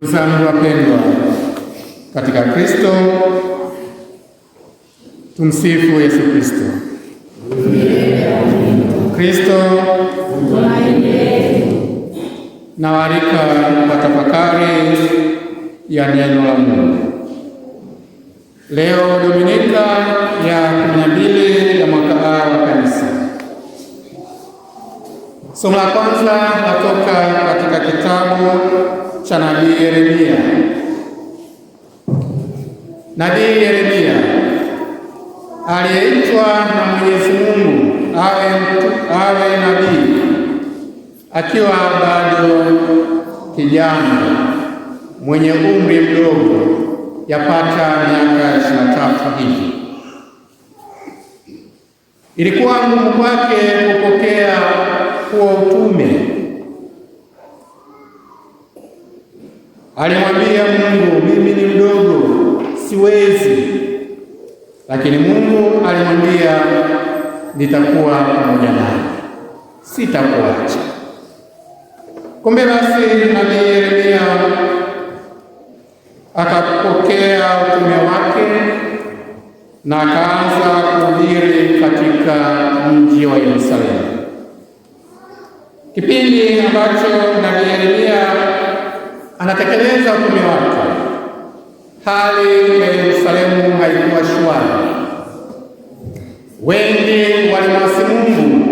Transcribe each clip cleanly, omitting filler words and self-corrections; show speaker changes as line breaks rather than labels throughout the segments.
Ndugu zangu wapendwa katika Kristo, tumsifu Yesu Kristo. Kristo nawaalika kwa tafakari ya neno la Mungu. Leo Dominika ya 12 ya mwaka A wa Kanisa. Somo la kwanza latoka katika kitabu cha Nabii Yeremia. Nabii Yeremia aliyeitwa na Mwenyezi Mungu awe nabii akiwa bado kijana mwenye umri mdogo, yapata miaka 23 hivi. Ilikuwa ngumu kwake kupokea huo utume. Alimwambia Mungu, mimi ni mdogo, siwezi. Lakini Mungu alimwambia, nitakuwa pamoja nawe, sitakuacha. Kumbe basi Nabii Yeremia akapokea utume wake na akaanza kuhubiri katika mji wa Yerusalemu. Kipindi ambacho Nabii Yeremia anatekeleza utume wake, hali ya Yerusalemu haikuwa shwari. Wengi walimwasi Mungu,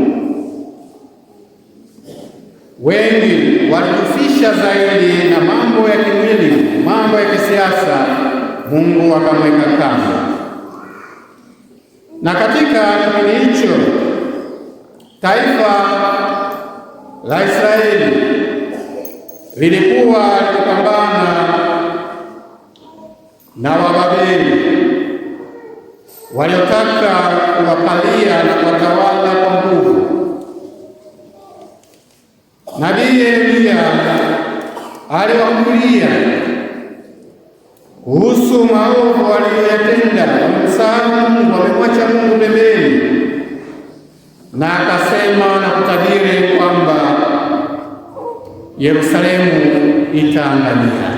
wengi walijihusisha zaidi na mambo ya kimwili, mambo ya kisiasa. Mungu akamweka kando. Na katika kipindi hicho taifa la Israeli lilikuwa likipambana na Wababeli waliotaka kuwapalia na kuwatawala kwa nguvu. Nabii Yeremia aliwahubiria kuhusu maovu waliyoyatenda, wamemsahau Mungu, wamemwacha Mungu pembeni, na akasema na kutabiri kwamba Yerusalemu itaangamia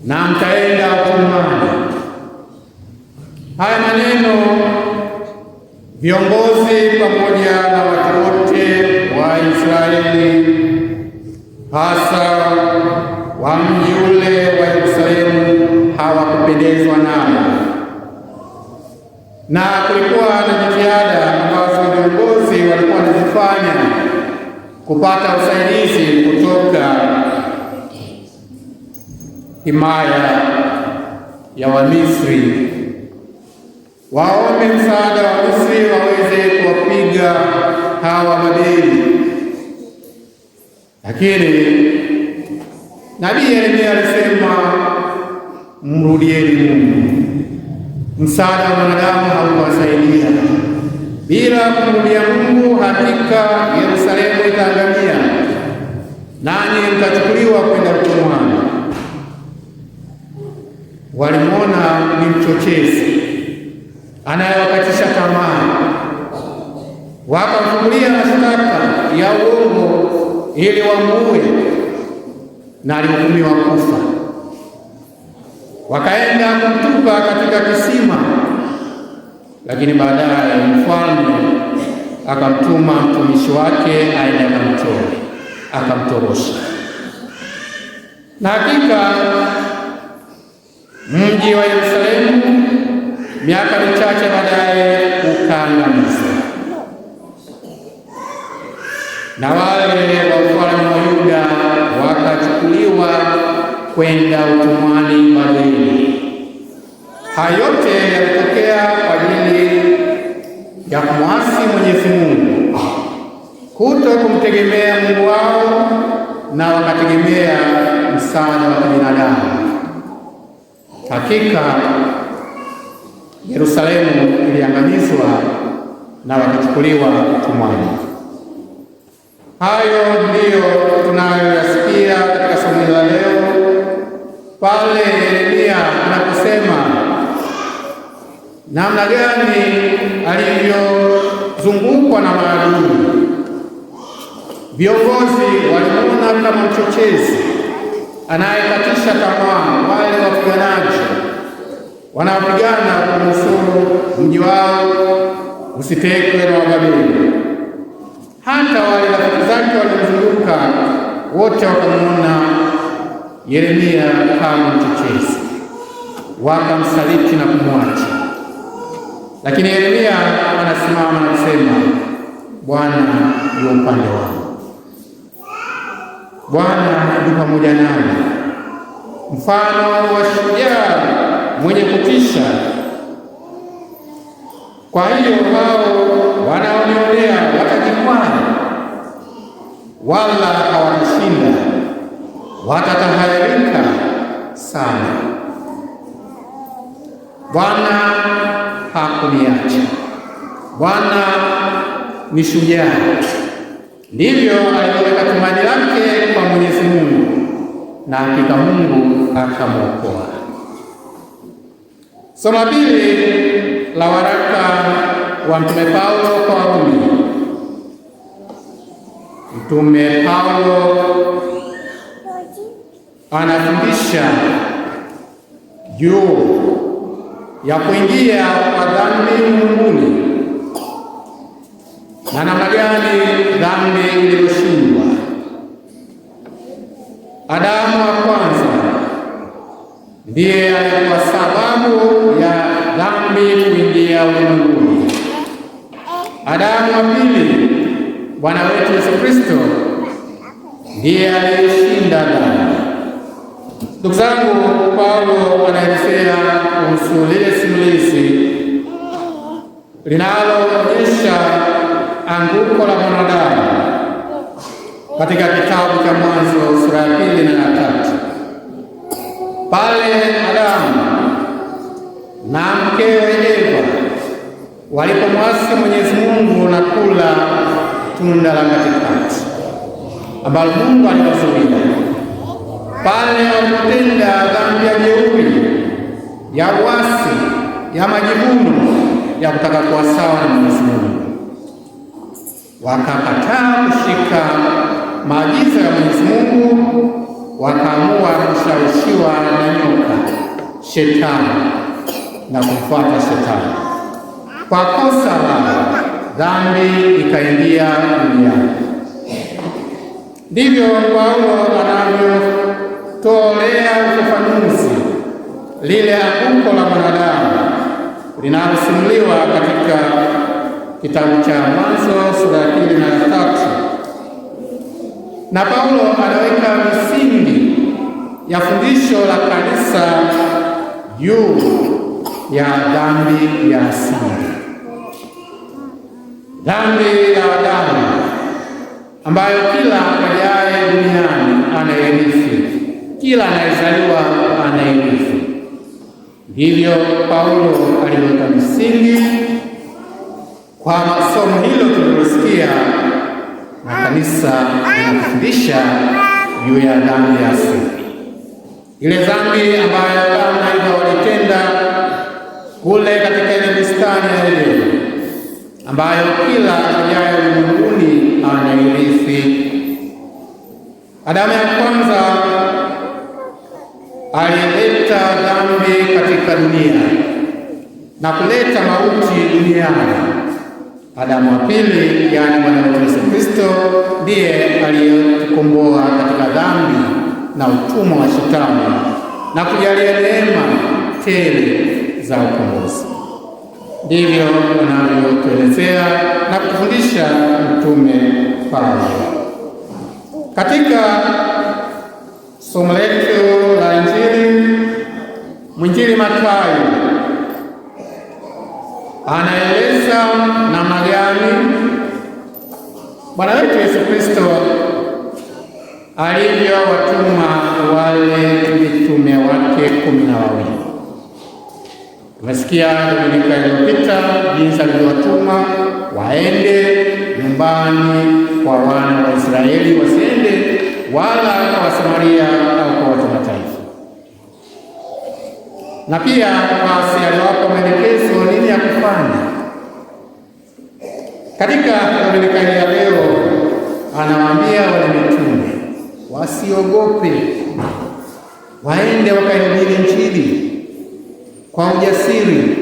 na mtaenda utumwani. Haya maneno viongozi pamoja na watu wote wa Israeli, hasa wa mji ule wa Yerusalemu, hawakupendezwa nayo, na kulikuwa na jitihada ambazo viongozi walikuwa wanazifanya kupata usaidizi kutoka himaya ya Wamisri, waombe msaada wa Misri waweze kuwapiga hawa Babeli. Lakini Nabii Yeremia alisema, mrudieni Mungu. Msaada wa wanadamu haukuwasaidia. Bila kumrudia Mungu, hakika Yerusalemu itaangamia, nanyi mtachukuliwa kwenda utumwani. Walimwona ni mchochezi anayewakatisha tamaa, wakamfungulia mashtaka ya uongo ili wamuue, na alihukumiwa kufa. Wakaenda kumtupa katika kisima, lakini baadaye mfalme akamtuma mtumishi wake aende akamtorosha. Na hakika mji wa Yerusalemu miaka michache baadaye ukaangamizwa, na wale wa ufalme wa Yuda wakachukuliwa kwenda utumwani Babeli. Hayo yote yalitokea kwa ajili ya kumwasi Mwenyezi Mungu, kuto kumtegemea Mungu wao, na wakategemea msaada wa binadamu. Hakika Yerusalemu iliangamizwa na wakachukuliwa utumwani. Hayo ndiyo tunayoyasikia katika somo la leo, pale Yeremia anaposema namna gani alivyozungukwa na maadui. Viongozi walimuona kama mchochezi anayekatisha tamaa wale wapiganaji wanaopigana kunusuru mji wao usitekwe na Wababeli. Hata wale rafiki zake walimzunguka wote wakamwona Yeremia kama mchochezi, wakamsaliti na kumwacha. Lakini Yeremia anasimama na kusema, Bwana yu upande wangu, Bwana yu pamoja nami. Mfano wa shujaa mwenye kutisha. Kwa hiyo hao wanaonionea watajikwaa, wala hawatashinda, watatahayarika sana. Bwana hakuniacha, Bwana ni shujaa. Ndivyo alivyoweka tumaini lake kwa Mwenyezi Mungu, na hakika Mungu akamwokoa. Somo la pili la waraka wa Mtume Paulo kwa Warumi. Mtume Paulo anafundisha juu ya kuingia kwa dhambi mbinguni na namna gani dhambi iliyoshindwa. Adamu wa kwanza ndiye alikuwa sababu ya dhambi kuingia ulimwenguni. Adamu wa pili, Bwana wetu Yesu Kristo, ndiye aliyeshinda dhambi. Ndugu zangu, Paulo anaelezea kuhusu lile simulizi linaloonyesha anguko la mwanadamu katika kitabu cha Mwanzo sura ya 2 na 3. Pale Adamu na mkewe Eva walipomwasi Mwenyezi Mungu na kula tunda la katikati ambalo Mungu aliwazuia, pale walipotenda dhambi ya jeuri, ya uasi, ya majivuno, ya kutaka kuwa sawa na Mwenyezi Mungu, wakakataa kushika maagizo ya Mwenyezi Mungu, wakaamua kushawishiwa na nyoka Shetani na kufuata Shetani. Kwa kosa lao dhambi ikaingia duniani. Ndivyo Paulo anavyotolea ufafanuzi lile anguko la mwanadamu linalosimuliwa katika kitabu cha Mwanzo sura ya 2 na 3. Na Paulo anaweka misingi ya fundisho la kanisa juu ya dhambi ya asili, dhambi ya Adamu ambayo kila ajaye duniani anairithi, kila anayezaliwa anairithi. Ndivyo Paulo aliweka misingi kwa masomo hilo tulilosikia, na kanisa linafundisha juu ya dhambi ya asili, ile dhambi ambayo Adamu na Eva walitenda kule katika ile bustani ya Edeni, ambayo kila ajaye ulimwenguni anairithi. Adamu ya kwanza alileta dhambi katika dunia na kuleta mauti duniani. Adamu wa pili, yaani Bwana wetu Yesu Kristo, ndiye aliyetukomboa katika dhambi na utumwa wa Shetani na kujalia neema tele za ukombozi. Ndivyo anavyotuelezea na kufundisha Mtume Paulo katika somo letu la Injili. Mwinjili Mathayo anaeleza namna gani Bwana wetu Yesu Kristo alivyowatuma wale mitume wake 12. Tumesikia Dominika iliyopita jinsi alivyowatuma waende nyumbani kwa wana wa Israeli, wasiende wala kwa Wasamaria au kwa watu mataifa. Na pia basi aliwapa maelekezo nini ya kufanya. Katika Dominika ya leo anawaambia wale mitume wasiogope, waende wakaihubiri Injili kwa ujasiri.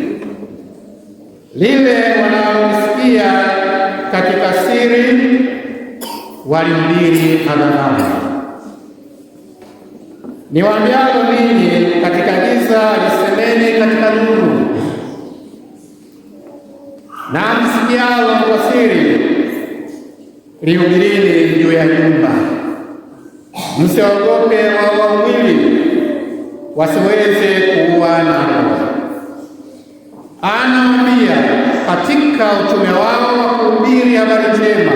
Lile wanalosikia katika siri walihubiri hadharani. Niwaambialo ninyi katika giza, lisemeni katika nuru, na msikialo kwa siri, lihubirini juu ya nyumba. Msiogope wawili wasiweze kuuana. Anawaambia katika utume wao wa kuhubiri habari njema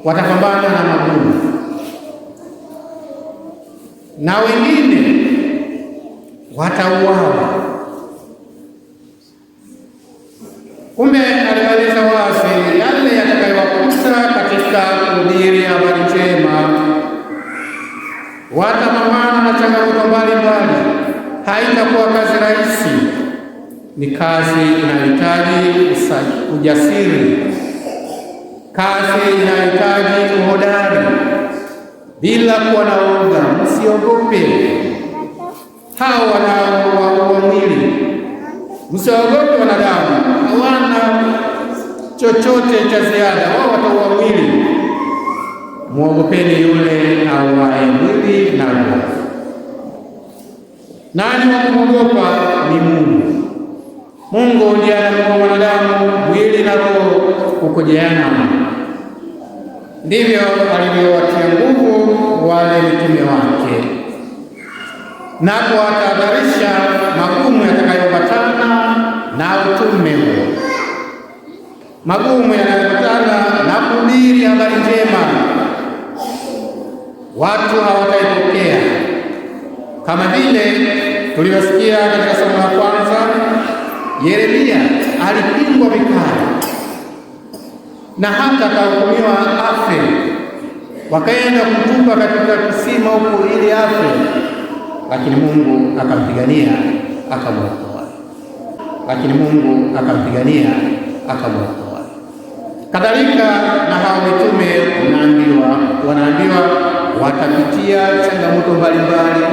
watapambana na magumu, na wengine watauawa. Kumbe alieleza wazi yale yatakayowakuta katika kuhubiri habari njema. Watapambana na changamoto mbalimbali. Haitakuwa kazi rahisi, ni kazi inayohitaji ujasiri, kazi inayohitaji uhodari, bila kuwa na woga. Msiogope hao wanaoua mwili, msiogope wanadamu, hawana chochote cha ziada, wao wataua mwili. Muogopeni yule auaye mwili na roho. Nani wa kumwogopa? Ni Mungu. Mungu ndiye anamuumba mwanadamu, mwili na roho huko jehanamu. Ndivyo alivyowatia nguvu wale mitume wake na kuwatahadharisha magumu yatakayoambatana na utume huo, magumu yanayoambatana na kuhubiri habari njema. Watu hawataipokea, kama vile tulivyosikia katika somo la kwanza. Yeremia alipingwa vikali na hata akahukumiwa afe. Wakaenda kumtupa katika kisima huko ili afe, lakini Mungu akampigania akamwokoa. Kadhalika na hao mitume wanaambiwa watapitia changamoto mbalimbali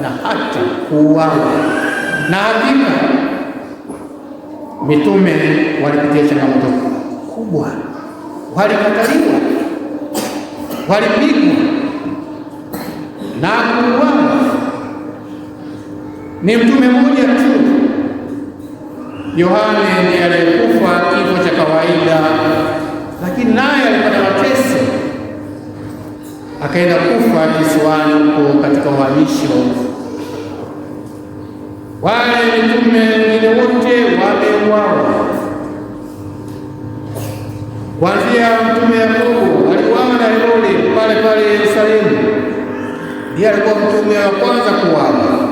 na hata kuuawa. Na hakika mitume walipitia changamoto kubwa, walikataliwa, walipigwa na kuuawa. Ni mtume mmoja tu, Yohane, ndiye aliyekufa kifo cha kawaida, lakini naye alipata mateso, akaenda kufa kisiwani huko katika uhamisho. Wale mitume wengine wote wameuawa, kuanzia mtume Yakobo aliuawa na Herode pale Yerusalemu, ndiye alikuwa mtume wa kwanza kuuawa.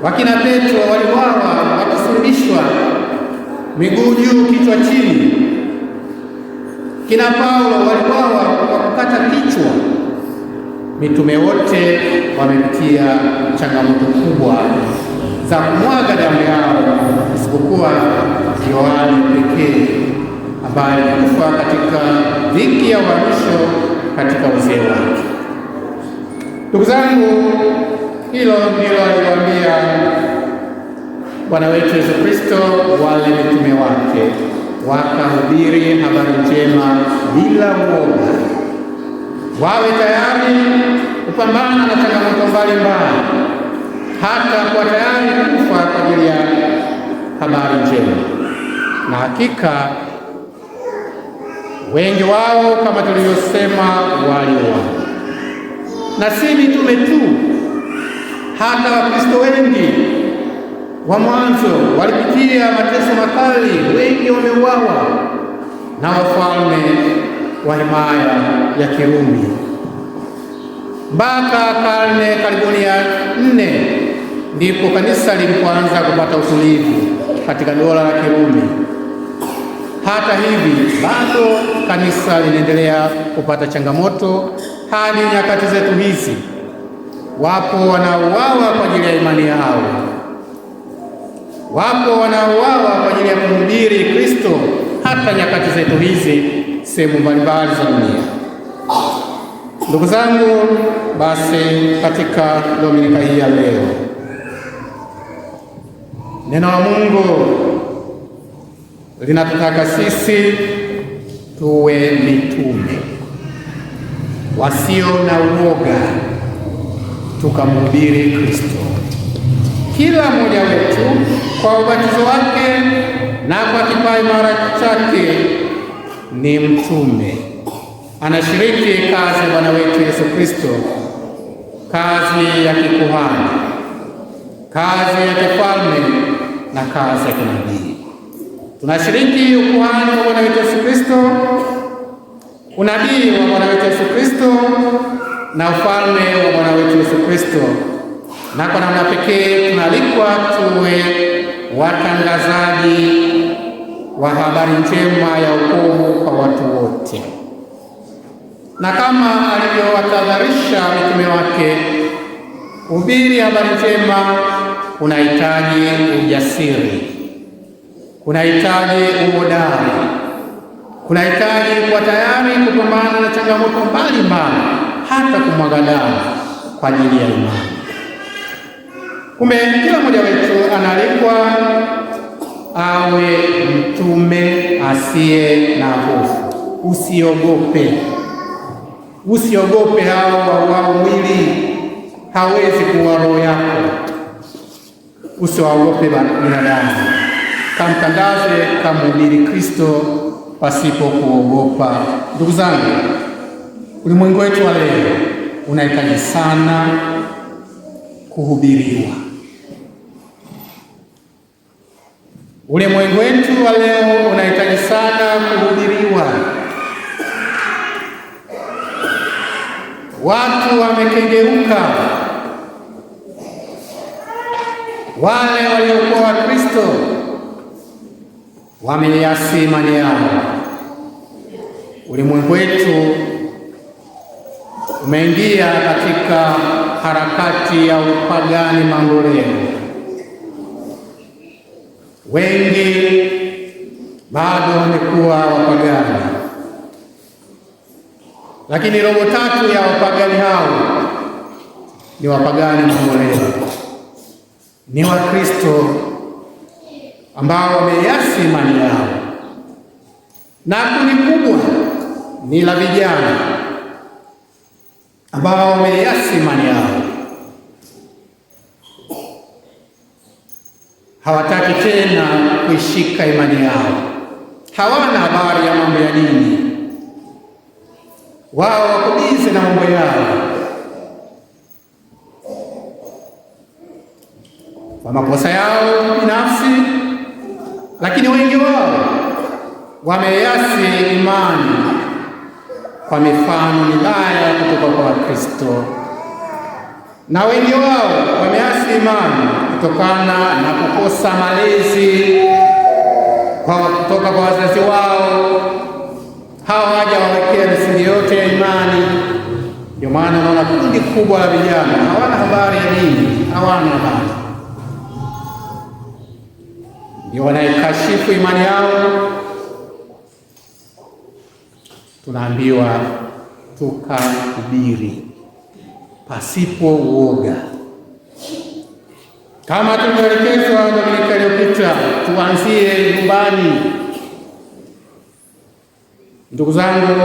Wakina Petro waliuawa wakisulubishwa, miguu juu kichwa chini. Kina Paulo waliuawa kwa kukata kichwa. Mitume wote wamepitia changamoto kubwa za kumwaga damu yao, isipokuwa Yohane pekee ambaye alikufa katika dhiki ya uhamisho katika uzee wake. Ndugu zangu, hilo ndilo aliwaambia Bwana wetu Yesu Kristo wale mitume wake, wakahubiri habari njema bila uoga, wawe tayari kupambana na changamoto mbalimbali, hata kuwa tayari kufa kwa ajili ya habari njema. Na hakika wengi wao kama tulivyosema waliuawa, na si mitume tu, hata Wakristo wengi wa mwanzo walipitia mateso makali. Wengi wameuawa na wafalme wa himaya ya Kirumi. Mpaka karne karibuni ya 4 ndipo kanisa lilipoanza kupata utulivu katika dola la Kirumi. Hata hivi bado kanisa linaendelea kupata changamoto hadi nyakati zetu hizi. Wapo wanaouawa kwa ajili ya imani yao, wapo wanaouawa kwa ajili ya kumhubiri Kristo hata nyakati zetu hizi, sehemu mbalimbali za dunia. Ndugu zangu, basi katika Dominika hii ya leo, neno la Mungu linatutaka sisi tuwe mitume wasio na uoga, tukamhubiri Kristo. Kila mmoja wetu kwa ubatizo wake na kwa kipaimara chake ni mtume, anashiriki kazi ya Bwana wetu Yesu Kristo, kazi ya kikuhani, kazi ya kifalme na kazi ya kinabii. Tunashiriki ukuhani wa Bwana wetu Yesu Kristo, unabii wa Bwana wetu Yesu Kristo na ufalme wa Bwana wetu Yesu Kristo, na kwa namna pekee tunaalikwa tuwe watangazaji wa habari njema ya wokovu kwa watu wote. Na kama alivyowatahadharisha mitume wake, kuhubiri habari njema kunahitaji ujasiri, kunahitaji uhodari, kunahitaji kuwa tayari kupambana na changamoto mbalimbali, hata kumwaga damu kwa ajili ya imani. Kumbe kila mmoja wetu analikwa awe mtume asiye na hofu. Usiogope hao mwili hawezi kuwa roho yako. Usiwaogope binadamu, kamtangaze, kamhubiri Kristo pasipo kuogopa. Ndugu zangu, ulimwengu wetu wa leo unahitaji sana kuhubiriwa. Ulimwengu wetu wa leo unahitaji sana kuhubiriwa. Watu wamekengeuka. Wale waliokuwa Wakristo wameiasi imani yao. Ulimwengu wetu umeingia katika harakati ya upagani mamboleo. Wengi bado wamekuwa wapagani, lakini robo tatu ya wapagani hao ni wapagani mamboleo, ni Wakristo ambao wameiasi imani yao, na kundi kubwa ni la vijana ambao wameiasi imani yao. Hawataki tena kuishika imani yao, hawana habari ya mambo ya dini, wao wako bize na mambo yao. Kwa makosa yao binafsi, lakini wengi wao wameiasi imani kwa mifano mibaya kutoka kwa Wakristo, na wengi wao wameasi imani kutokana na kukosa malezi kutoka kwa wazazi wao. Hawajawawekea misingi yote ya imani. Ndio maana unaona kundi kubwa la vijana hawana habari ya dini, hawana habari, ndio wanaikashifu imani yao. Tunaambiwa tukahubiri pasipo uoga, kama tulivyoelekezwa Dominika iliyopita. Tuanzie nyumbani. Ndugu zangu,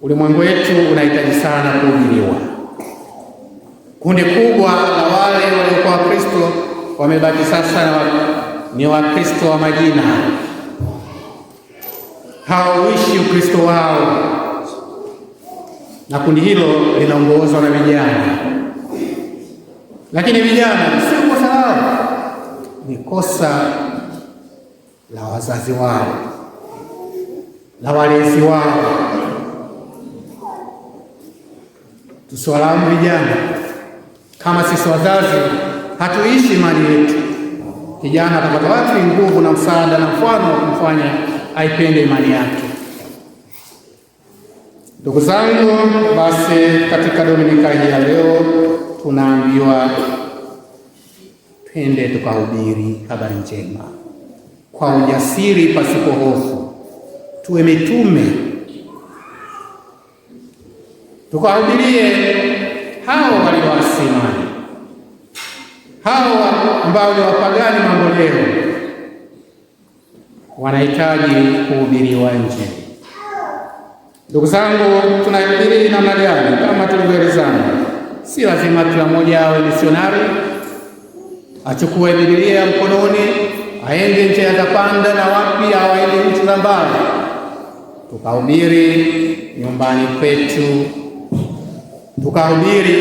ulimwengu wetu unahitaji sana kuhubiriwa. Kundi kubwa la wale waliokuwa Wakristo wamebaki sasa ni Wakristo wa majina, hawaishi Ukristo wao, na kundi hilo linaongozwa na vijana. Lakini vijana sio kosa lao, ni kosa la wazazi wao, la walezi wao. Tusiwalaumu vijana kama sisi wazazi hatuishi imani yetu. Kijana atapata wapi nguvu na msaada na mfano wa kumfanya aipende imani yake? Ndugu zangu, basi katika Dominika hii ya leo tunaambiwa twende tukahubiri habari njema kwa ujasiri, pasipo hofu. Tuwe mitume tukawahubirie hao walioasi imani, hao ambao ni wapagani mambo leo, wanahitaji kuhubiriwa Injili. Ndugu zangu, tunahubiri namna gani? Kama tulivyoelezana, si lazima kila mmoja awe misionari, achukue Biblia mkononi aende njia za panda na wapi, au aende nchi za mbali. Tukahubiri nyumbani kwetu, tukahubiri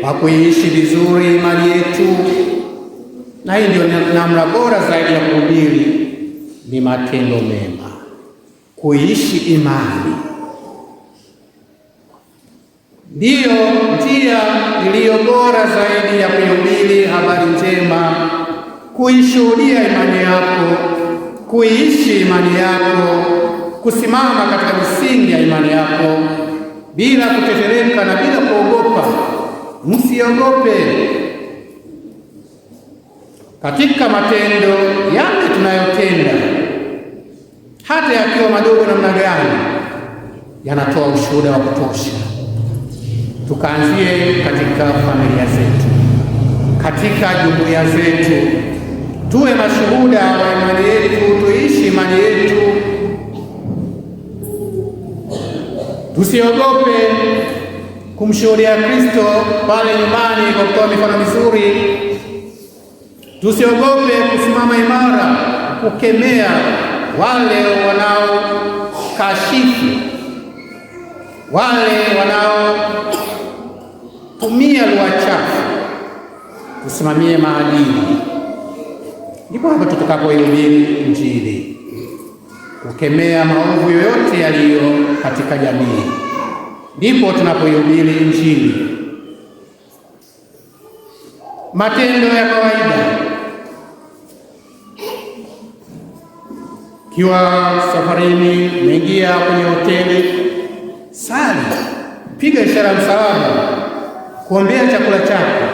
kwa kuishi vizuri imani yetu, na hii ndio namna bora zaidi ya kuhubiri, ni matendo mema, kuishi imani. Ndiyo njia iliyo bora zaidi ya kuhubiri habari njema, kuishuhudia imani yako, kuishi imani yako, kusimama katika misingi ya imani yako bila kutetereka na bila kuogopa. Msiogope katika matendo yale tunayotenda, hata yakiwa madogo namna gani, yanatoa ushuhuda wa kutosha. Tukaanzie katika familia zetu, katika jumuiya zetu, tuwe mashuhuda wa imani yetu, tuishi imani yetu. Tusiogope kumshuhudia Kristo pale nyumbani kwa kutoa mifano mizuri. Tusiogope kusimama imara, kukemea wale wanaokashifu, wale wanaotumia lugha chafu. Tusimamie maadili. Ndipo hapo tutakapoihubiri Injili, kukemea maovu yoyote yaliyo katika jamii. Ndipo tunapoihubiri Injili. Matendo ya kawaida. Kiwa safarini, umeingia kwenye hoteli, sali, piga ishara msalaba, kuombea chakula chako.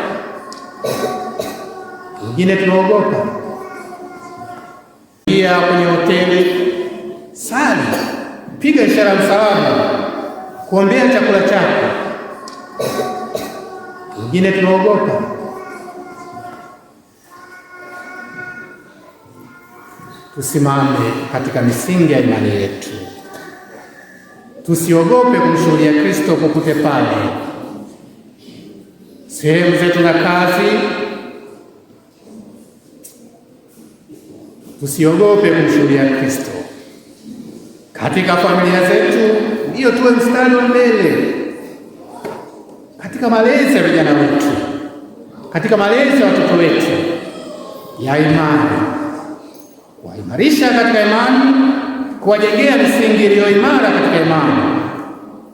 Wengine tunaogopa. Ingia kwenye hoteli, sali, piga ishara msalaba, kuombea chakula chako. Wengine tunaogopa. Tusimame katika misingi ya imani yetu. Tusiogope kumshuhudia Kristo popote pale, sehemu zetu za kazi. Tusiogope kumshuhudia Kristo katika familia zetu. Ndiyo, tuwe mstari wa mbele katika malezi ya vijana wetu, katika malezi ya watoto wetu ya imani, kuwaimarisha katika imani, kuwajengea misingi iliyo imara katika imani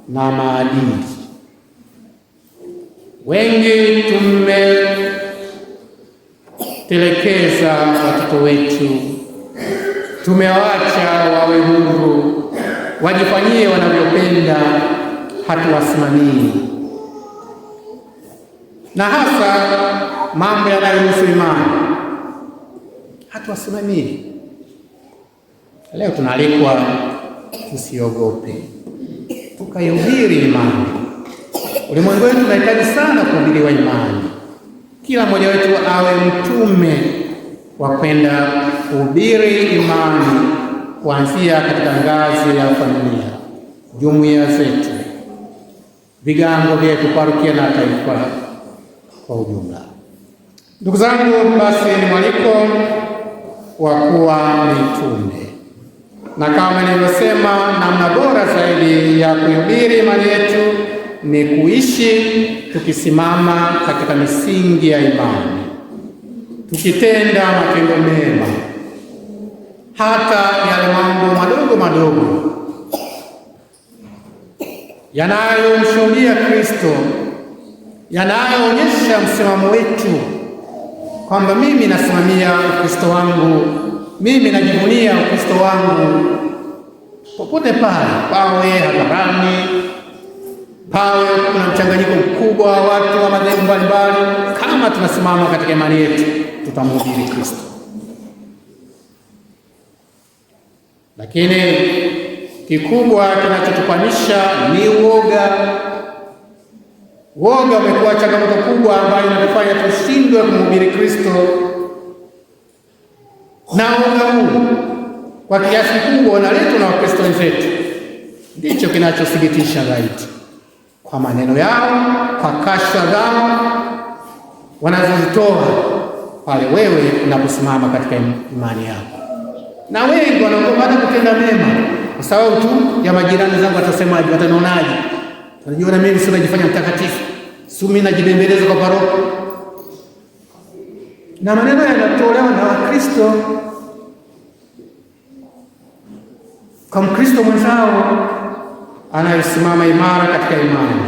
na maadili. Wengi tumetelekeza watoto wetu, tumewaacha wawe huru, wajifanyie wanavyopenda, hatuwasimamii. Na hasa mambo yanayohusu imani, hatuwasimamii. Leo tunaalikwa tusiogope, tukaihubiri imani. Ulimwengu wetu unahitaji sana kuhubiriwa imani. Kila mmoja wetu awe mtume wa kwenda kuhubiri imani, kuanzia katika ngazi ya familia, jumuiya zetu, vigango vyetu, parokia na taifa kwa ujumla. Ndugu zangu, basi ni mwaliko wa kuwa mitume, na kama nilivyosema, namna bora zaidi ya kuhubiri imani yetu ni kuishi tukisimama katika misingi ya imani, tukitenda matendo mema, hata yale mambo madogo madogo yanayomshuhudia Kristo, yanayoonyesha msimamo wetu kwamba mimi nasimamia Ukristo wangu, mimi najivunia Ukristo wangu. Popote pale, pawe hadharani, pawe kuna mchanganyiko mkubwa wa watu wa madhehebu mbalimbali, kama tunasimama katika imani yetu, tutamhubiri Kristo. Lakini kikubwa kinachotupanisha ni uoga, Woga umekuwa changamoto kubwa ambayo inatufanya tushindwe kumhubiri Kristo, na woga huu kwa kiasi kikubwa unaletwa na Wakristo wenzetu. Ndicho kinachothibitisha zaidi kwa maneno yao, kwa kashfa zao wanazozitoa pale wewe unaposimama katika imani yako. Na wengi wanaogopa hata kutenda mema kwa sababu tu ya majirani zangu watasemaje, watanionaje, wanajiona mimi sio najifanya mtakatifu, sio mimi najibembeleza kwa paroko. Na maneno yanatolewa na Wakristo kwa Mkristo mwenzao anayesimama imara katika imani.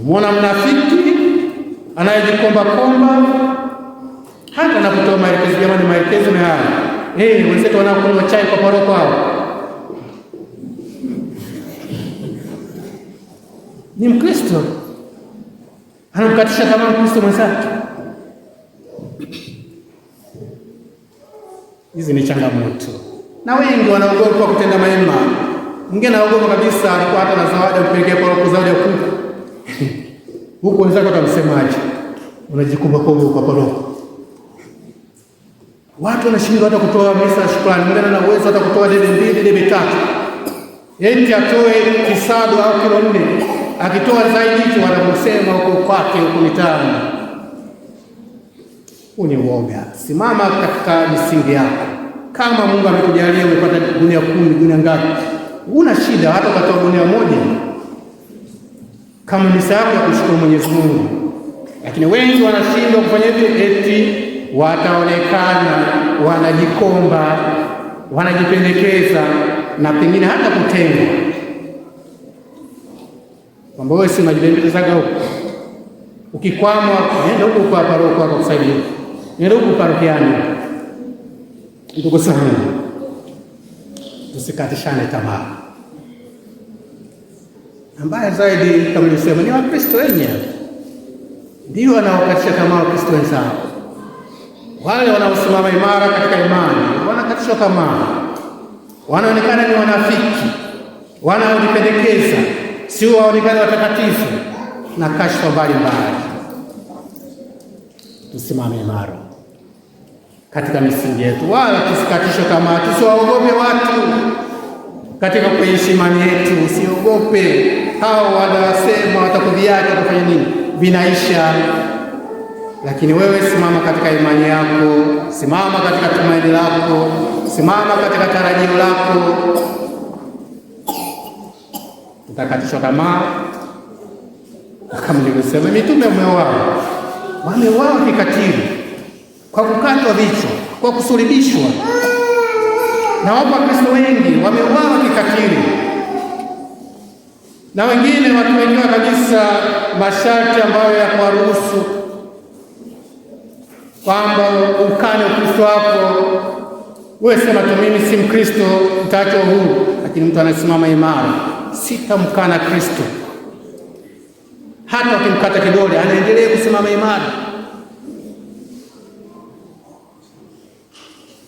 Muona mnafiki anayejikomba komba hata anapotoa maelekezo. Jamani, maelekezo ni haya. Wenzetu wanakunywa chai kwa paroko hao ni Mkristo, anamkatisha tamaa Mkristo mwenzake. Hizi ni changamoto, na wengi wanaogopa kutenda mema. Mwingine anaogopa kabisa, alikuwa hata na zawadi kupelekea paroko, zawadi ya kuku huko wenzake watamsemaje? Unajikumba kwa paroko. Watu wanashindwa hata kutoa misa ya shukrani. Mwingine ana uwezo hata kutoa debe 2, debe 3, eti atoe kisado au kilo 4. Akitoa zaidi hicho wanamsema huko kwake, huko mitaani. Huu ni uoga. Simama katika misingi yako. Kama Mungu amekujalia umepata gunia 10, gunia ngapi, una shida hata ukatoa gunia 1 kama misa yako ya kushukuru Mwenyezi Mungu. Lakini wengi wanashindwa kufanya hivyo, eti wataonekana wanajikomba, wanajipendekeza na pengine hata kutengwa, kwamba wewe si unajipendekeza huko. Ukikwama nenda huko kwa paroko wako kusaidia, nenda huko parokiani. Ndugu zangu, tusikatishane tamaa. Ambaye zaidi kama nilisema ni Wakristo wenyewe ndio wanaokatisha tamaa Wakristo wenzao. Wale wanaosimama imara katika imani wanakatishwa tamaa, wanaonekana ni wanafiki, wanaojipendekeza, sio waonekane watakatifu na kashfa mbalimbali. Tusimame imara katika misingi yetu, wala tusikatishwe tamaa. Tusiwaogope watu katika kuishi imani yetu. Usiogope hao wanasema watakudhiaki, watafanya nini, vinaisha. Lakini wewe simama katika imani yako, simama katika tumaini lako, simama katika tarajio lako. Utakatishwa tamaa kama nilivyosema, mitume wameuawa kikatili kwa kukatwa vichwa, kwa kusulubishwa. Na wapo Wakristo wengi wameuawa kikatili, na wengine wakiwekewa kabisa masharti ambayo ya kuwaruhusu kwamba ukane Ukristo wako. Wewe sema tu mimi si Mkristo, mtaacha uhuru. Lakini mtu anasimama imara, sitamkana Kristo. Hata ukimkata kidole anaendelea kusimama imara.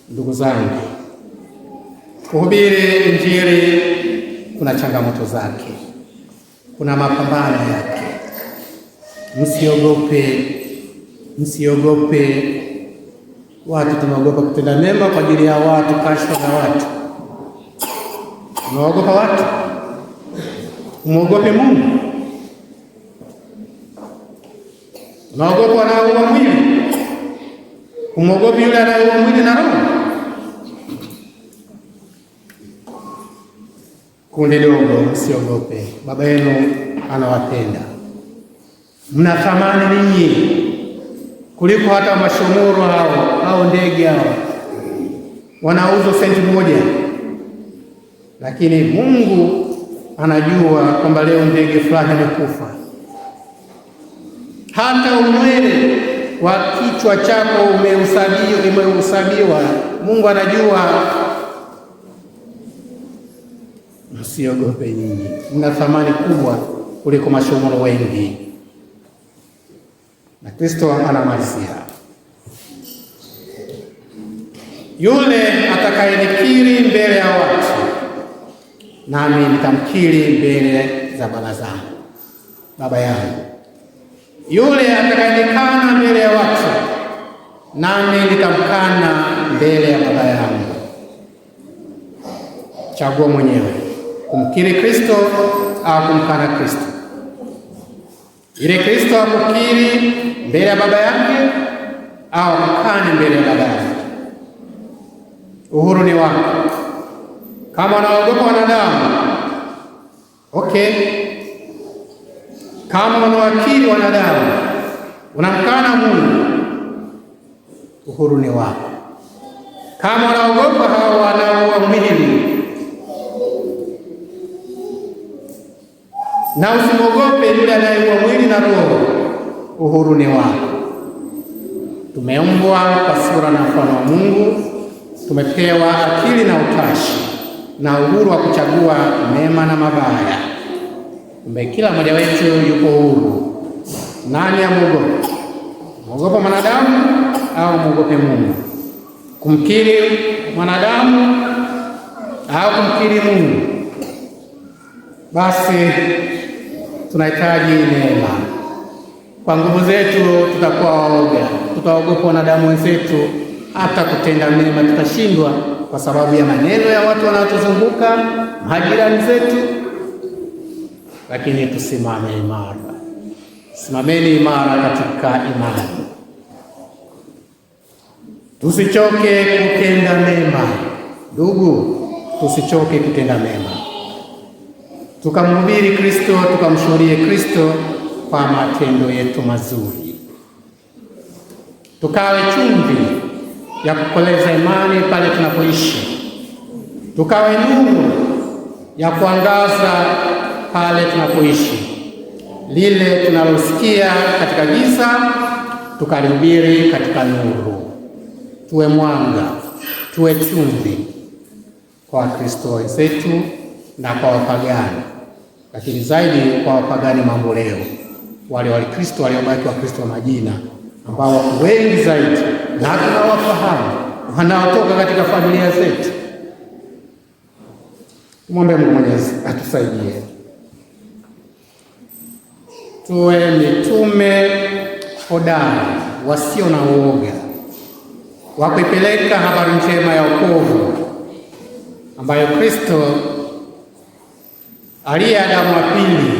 Ndugu zangu, kuhubiri Injili kuna changamoto zake, kuna mapambano yake. Msiogope. Watu tunaogopa kutenda mema kwa ajili ya watu, kashfa za watu. Unaogopa watu, umuogope Mungu. Unaogopa wanaoua mwili, umuogope yule anayeua mwili na roho. Kundi dogo, msiogope. Baba yenu anawapenda, mna thamani ninyi kuliko hata mashomoro hao ndege hao wanauzwa senti 1. Lakini Mungu anajua kwamba leo ndege fulani amekufa. Hata unywele wa kichwa chako umeusabiwa, Mungu anajua. Msiogope nyinyi, mna thamani kubwa kuliko mashomoro wengi. Na Kristo anamalizia, yule atakayenikiri mbele ya watu, nami nitamkiri mbele za Baba zangu. Baba yangu. Yule atakayenikana mbele ya watu, nami nitamkana mbele ya Baba yangu. Chagua mwenyewe kumkiri Kristo au kumkana Kristo. Ili Kristo akukiri mbele ya Baba yake au akukane mbele ya Baba yake. Uhuru ni wako. Kama unaogopa wanadamu, okay. Kama unawakili wanadamu, unamkana Mungu, uhuru ni wako. Kama unaogopa hao wanaoamini na usimwogope yule anayeua mwili na roho, uhuru ni wako. Tumeumbwa kwa sura na mfano wa Mungu, tumepewa akili na utashi na uhuru wa kuchagua mema na mabaya. Kumbe kila mmoja wetu yuko huru. Nani amwogope? Mwogope mwanadamu au mwogope Mungu? Kumkiri mwanadamu au kumkiri Mungu? Basi tunahitaji neema. Kwa nguvu zetu tutakuwa waoga, tutaogopa wanadamu wenzetu, hata kutenda mema tutashindwa kwa sababu ya maneno ya watu wanaotuzunguka, majirani zetu. Lakini tusimame imara. Simameni imara katika imani. Tusichoke kutenda mema. Ndugu, tusichoke kutenda mema. Tukamhubiri Kristo, tukamshuhudie Kristo kwa matendo yetu mazuri. Tukawe chumvi ya kukoleza imani pale tunapoishi. Tukawe nuru ya kuangaza pale tunapoishi. Lile tunalosikia katika giza tukalihubiri katika nuru. Tuwe mwanga, tuwe chumvi kwa Wakristo wenzetu na kwa wapagani, lakini zaidi kwa wapagani mambo leo, wale Wakristo waliobaki Wakristo wa majina, ambao wako wengi zaidi na tunawafahamu, wanaotoka katika familia zetu. Tumwombe Mungu Mwenyezi atusaidie tuwe mitume hodari wasio na uoga wa kuipeleka habari njema ya wokovu ambayo Kristo aliye Adamu wa pili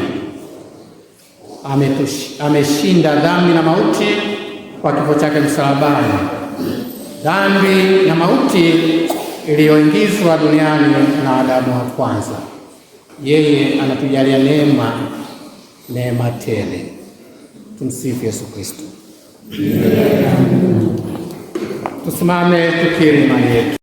ameshinda dhambi na mauti kwa kifo chake msalabani. Dhambi na mauti iliyoingizwa duniani na Adamu wa kwanza. Yeye anatujalia neema tele. Tumsifu Yesu Kristo. Tusimame tukiri imani yetu.